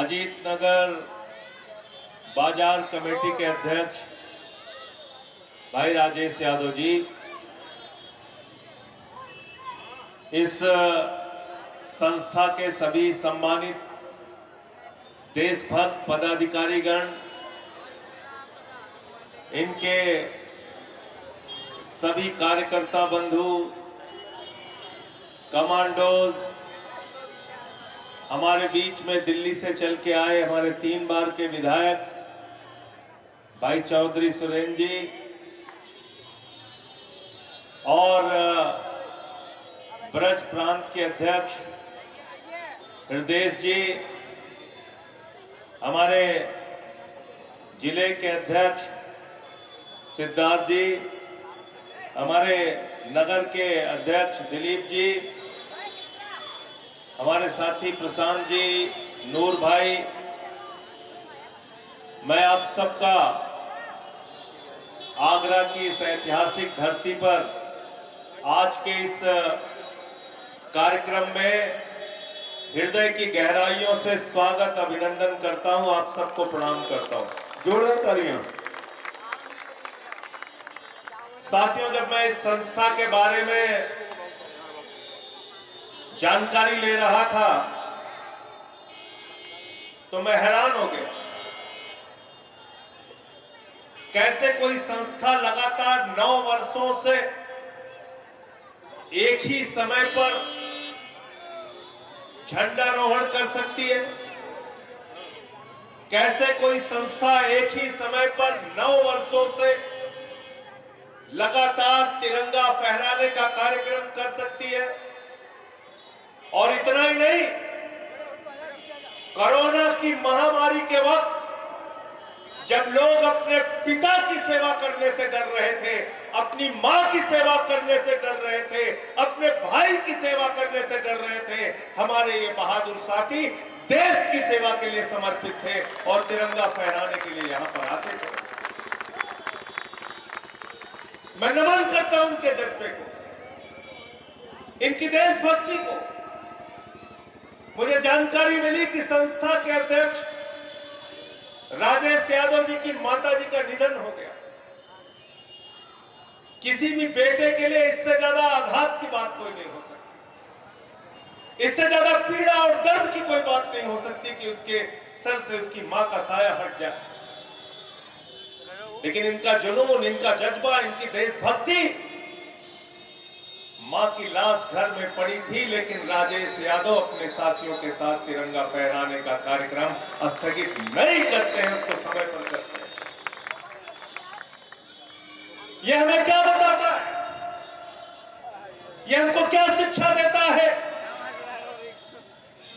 अजीत नगर बाजार कमेटी के अध्यक्ष भाई राजेश यादव जी, इस संस्था के सभी सम्मानित देशभक्त पदाधिकारीगण, इनके सभी कार्यकर्ता बंधु, कमांडोज, हमारे बीच में दिल्ली से चल के आए हमारे 3 बार के विधायक भाई चौधरी सुरेंद्र जी और ब्रज प्रांत के अध्यक्ष हृदय जी, हमारे जिले के अध्यक्ष सिद्धार्थ जी, हमारे नगर के अध्यक्ष दिलीप जी, हमारे साथी प्रशांत जी, नूर भाई, मैं आप सबका आगरा की इस ऐतिहासिक धरती पर आज के इस कार्यक्रम में हृदय की गहराइयों से स्वागत अभिनंदन करता हूं। आप सबको प्रणाम करता हूं। जोरदार तालियां। साथियों, जब मैं इस संस्था के बारे में जानकारी ले रहा था तो मैं हैरान हो गया। कैसे कोई संस्था लगातार 9 वर्षों से एक ही समय पर झंडारोहण कर सकती है? कैसे कोई संस्था एक ही समय पर 9 वर्षों से लगातार तिरंगा फहराने का कार्यक्रम कर सकती है? और इतना ही नहीं, कोरोना की महामारी के वक्त जब लोग अपने पिता की सेवा करने से डर रहे थे, अपनी मां की सेवा करने से डर रहे थे, अपने भाई की सेवा करने से डर रहे थे, हमारे ये बहादुर साथी देश की सेवा के लिए समर्पित थे और तिरंगा फहराने के लिए यहां पर आते थे। मैं नमन करता हूं उनके जज्बे को, इनकी देशभक्ति को। मुझे जानकारी मिली कि संस्था के अध्यक्ष राजेश यादव जी की माता जी का निधन हो गया। किसी भी बेटे के लिए इससे ज्यादा आघात की बात कोई नहीं हो सकती, इससे ज्यादा पीड़ा और दर्द की कोई बात नहीं हो सकती कि उसके सर से उसकी मां का साया हट जाए। लेकिन इनका जुनून, इनका जज्बा, इनकी देशभक्ति, मां की लाश घर में पड़ी थी लेकिन राजेश यादव अपने साथियों के साथ तिरंगा फहराने का कार्यक्रम स्थगित नहीं करते हैं, उसको समय पर करते हैं। यह हमें क्या बताता है? यह हमको क्या शिक्षा देता है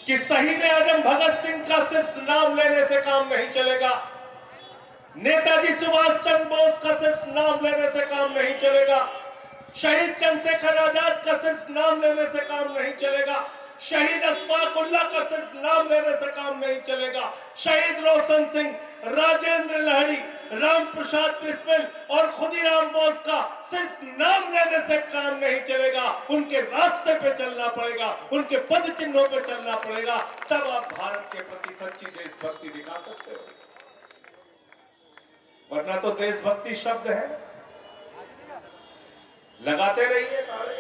कि शहीद आजम भगत सिंह का सिर्फ नाम लेने से काम नहीं चलेगा, नेताजी सुभाष चंद्र बोस का सिर्फ नाम लेने से काम नहीं चलेगा, शहीद चंद्रशेखर आजाद का सिर्फ नाम लेने से काम नहीं चलेगा, शहीद अशफाक उल्लाह का सिर्फ नाम लेने से काम नहीं चलेगा, शहीद रोशन सिंह, राजेंद्र लहरी, राम प्रसाद बिस्मिल और खुदीराम बोस का सिर्फ नाम लेने से काम नहीं चलेगा। उनके रास्ते पे चलना पड़ेगा, उनके पद चिन्हों पे चलना पड़ेगा, तब आप भारत के प्रति सच्ची देशभक्ति दिखा सकते हो। वरना तो देशभक्ति शब्द है, लगाते रहिए नारे,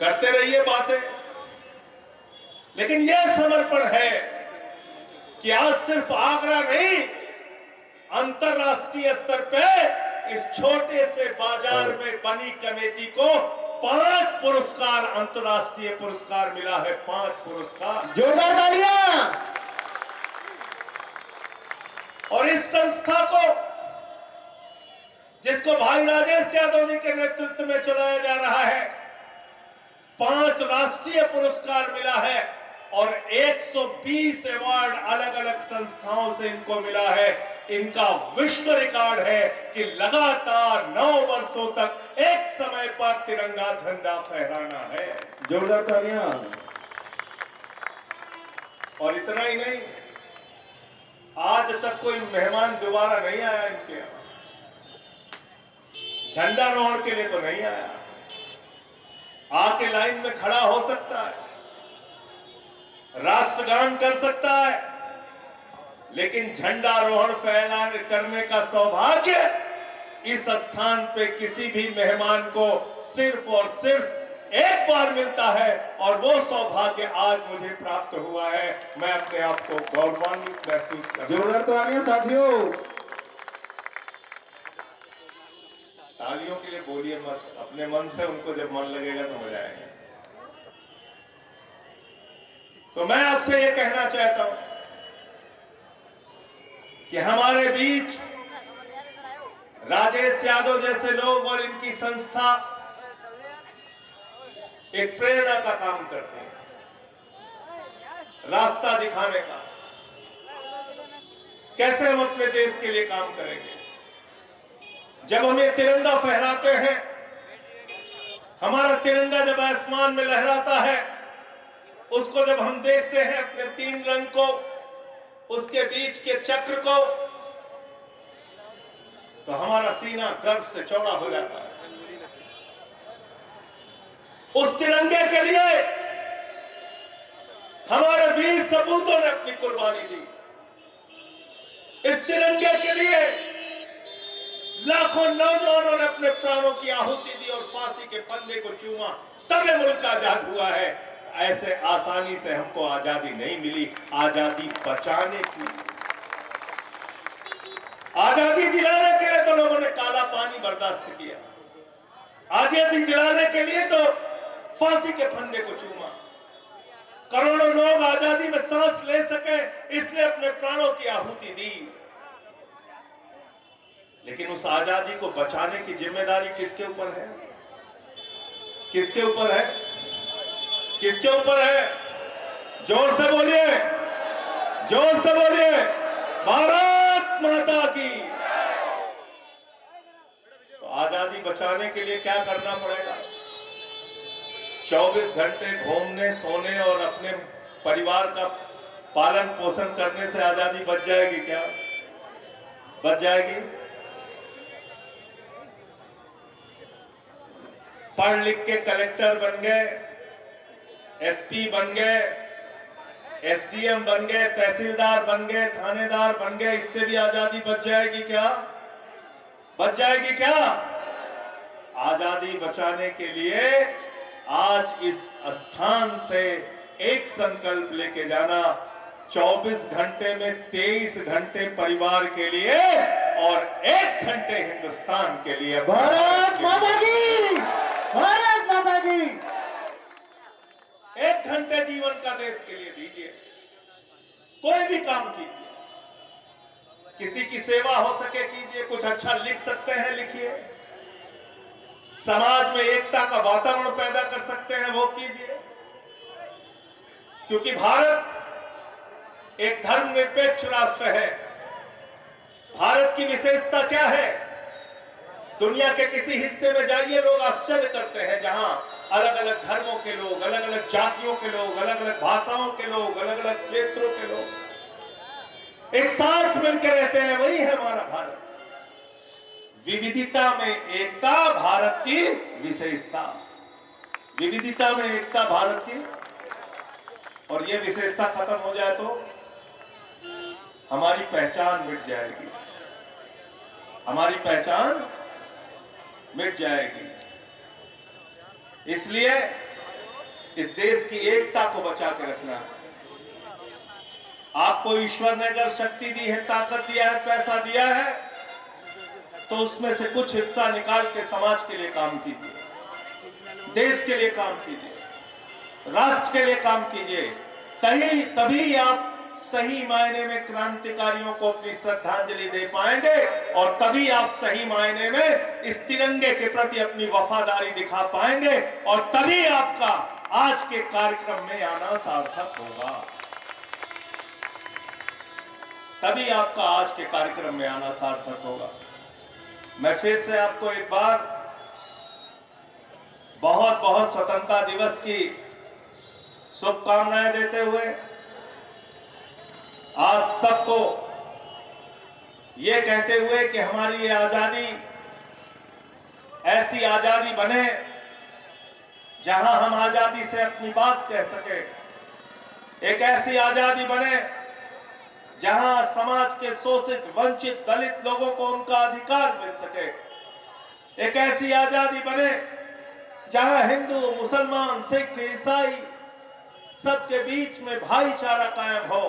करते रहिए बातें, लेकिन यह समर्पण है कि आज सिर्फ आगरा नहीं, अंतरराष्ट्रीय स्तर पे इस छोटे से बाजार में बनी कमेटी को 5 पुरस्कार, अंतरराष्ट्रीय पुरस्कार मिला है। 5 पुरस्कार। जोरदार तालियां। और इस संस्था को, जिसको भाई राजेश यादव जी के नेतृत्व में चलाया जा रहा है, 5 राष्ट्रीय पुरस्कार मिला है और 120 अवार्ड अलग अलग संस्थाओं से इनको मिला है। इनका विश्व रिकॉर्ड है कि लगातार 9 वर्षों तक एक समय पर तिरंगा झंडा फहराना है। जोरदार तालियां। और इतना ही नहीं, आज तक कोई मेहमान दोबारा नहीं आया इनके यहां, झंडारोहण के लिए तो नहीं आया, आके लाइन में खड़ा हो सकता है, राष्ट्रगान कर सकता है, लेकिन झंडारोहण फैला करने का सौभाग्य इस स्थान पे किसी भी मेहमान को सिर्फ और सिर्फ एक बार मिलता है, और वो सौभाग्य आज मुझे प्राप्त हुआ है। मैं अपने आप को गौरवान्वित महसूस कर रहा हूं। जोरदार तालियां साथियों। तालियों के लिए बोलिए मत, अपने मन से उनको जब मन लगेगा तो मजा आएगा। तो मैं आपसे ये कहना चाहता हूं कि हमारे बीच राजेश यादव जैसे लोग और इनकी संस्था एक प्रेरणा का काम करते हैं, रास्ता दिखाने का, कैसे हम अपने देश के लिए काम करेंगे। जब हम ये तिरंगा फहराते हैं, हमारा तिरंगा जब आसमान में लहराता है, उसको जब हम देखते हैं अपने 3 रंग को, उसके बीच के चक्र को, तो हमारा सीना गर्व से चौड़ा हो जाता है। उस तिरंगे के लिए हमारे वीर सपूतों ने अपनी कुर्बानी दी। इस तिरंगे के लिए लाखों नौजवानों ने अपने प्राणों की आहुति दी और फांसी के फंदे को चूमा, तब ये मुल्क आजाद हुआ है। ऐसे आसानी से हमको आजादी नहीं मिली। आजादी बचाने की, आजादी दिलाने के लिए तो लोगों ने काला पानी बर्दाश्त किया, आजादी दिलाने के लिए तो फांसी के फंदे को चूमा। करोड़ों लोग आजादी में सांस ले सके इसलिए अपने प्राणों की आहुति दी। लेकिन उस आजादी को बचाने की जिम्मेदारी किसके ऊपर है? किसके ऊपर है? किसके ऊपर है? जोर से बोलिए, जोर से बोलिए, भारत माता की। तो आजादी बचाने के लिए क्या करना पड़ेगा? 24 घंटे घूमने, सोने और अपने परिवार का पालन पोषण करने से आजादी बच जाएगी क्या? बच जाएगी? पढ़ लिख के कलेक्टर बन गए, एसपी बन गए, एसडीएम बन गए, तहसीलदार बन गए, थानेदार बन गए, इससे भी आजादी बच जाएगी क्या? बच जाएगी क्या? आजादी बचाने के लिए आज इस स्थान से एक संकल्प लेके जाना, 24 घंटे में 23 घंटे परिवार के लिए और 1 घंटे हिंदुस्तान के लिए। भारत माता की, भारत माता की। 1 घंटे जीवन का देश के लिए दीजिए, कोई भी काम कीजिए, किसी की सेवा हो सके कीजिए, कुछ अच्छा लिख सकते हैं लिखिए, समाज में एकता का वातावरण पैदा कर सकते हैं वो कीजिए। क्योंकि भारत एक धर्मनिरपेक्ष राष्ट्र है। भारत की विशेषता क्या है? दुनिया के किसी हिस्से में जाइए, लोग आश्चर्य करते हैं, जहां अलग अलग धर्मों के लोग, अलग अलग जातियों के लोग, अलग अलग भाषाओं के लोग, अलग अलग क्षेत्रों के लोग एक साथ मिलकर रहते हैं। वही है हमारा भारत। विविधता में एकता भारत की विशेषता, विविधता में एकता भारत की। और ये विशेषता खत्म हो जाए तो हमारी पहचान मिट जाएगी, हमारी पहचान मिट जाएगी। इसलिए इस देश की एकता को बचा के रखना है। आपको ईश्वर ने अगर शक्ति दी है, ताकत दिया है, पैसा दिया है, तो उसमें से कुछ हिस्सा निकाल के समाज के लिए काम कीजिए, देश के लिए काम कीजिए, राष्ट्र के लिए काम कीजिए। तभी आप सही मायने में क्रांतिकारियों को अपनी श्रद्धांजलि दे पाएंगे, और तभी आप सही मायने में इस तिरंगे के प्रति अपनी वफादारी दिखा पाएंगे, और तभी आपका आज के कार्यक्रम में आना सार्थक होगा। तभी आपका आज के कार्यक्रम में आना सार्थक होगा। मैं फिर से आपको एक बार बहुत बहुत स्वतंत्रता दिवस की शुभकामनाएं देते हुए आप सबको ये कहते हुए कि हमारी ये आजादी ऐसी आजादी बने जहां हम आजादी से अपनी बात कह सके, एक ऐसी आजादी बने जहां समाज के शोषित, वंचित, दलित लोगों को उनका अधिकार मिल सके। एक ऐसी आजादी बने जहां हिंदू, मुसलमान, सिख, ईसाई सबके बीच में भाईचारा कायम हो।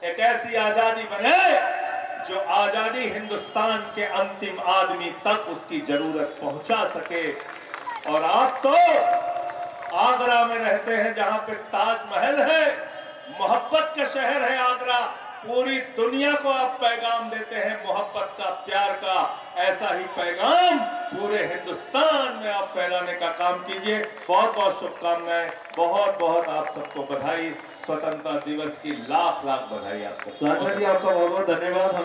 एक ऐसी आजादी बने जो आजादी हिंदुस्तान के अंतिम आदमी तक उसकी जरूरत पहुंचा सके। और आप तो आगरा में रहते हैं, जहां पे ताजमहल है, मोहब्बत का शहर है आगरा। पूरी दुनिया को आप पैगाम देते हैं मोहब्बत का, प्यार का। ऐसा ही पैगाम पूरे हिंदुस्तान में आप फैलाने का काम कीजिए। बहुत बहुत शुभकामनाएं, बहुत बहुत आप सबको बधाई। स्वतंत्रता दिवस की लाख लाख बधाई आप सबको। सागर जी आपका बहुत बहुत धन्यवाद।